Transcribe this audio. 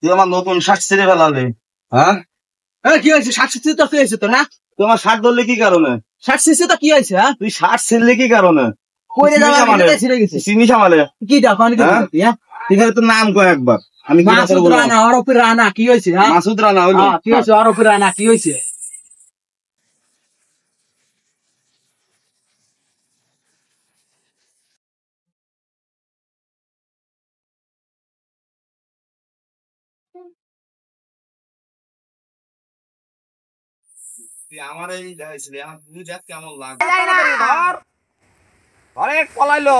তুই আমার নতুন শার্ট ছিঁড়ে ফেলালে। হ্যাঁ, কি হয়েছে? শার্ট ছিঁড়তে তো কি হয়েছে তো না? তুই আমার শার্ট ধরলে কি কারণে? শার্ট ছিঁড়ছে তো কি হয়েছে? হ্যাঁ, তুই শার্ট ছিঁড়লে কি কারণে? কইরে ছিঁড়ে গেছে। চিনিস আমারে? কি ডাকানি কি? হ্যাঁ, ঠিক আছে, তোর নাম কয় একবার। আমি কি মাসুদ রানা, আরফি রানা, কি হয়েছে? হ্যাঁ, মাসুদ রানা হইলো। কি হয়েছে? আরফি রানা, কি হয়েছে? তুই আমার এই দেখাইছিলি, আমার বুঝ কেমন লাগে। পলাইলো।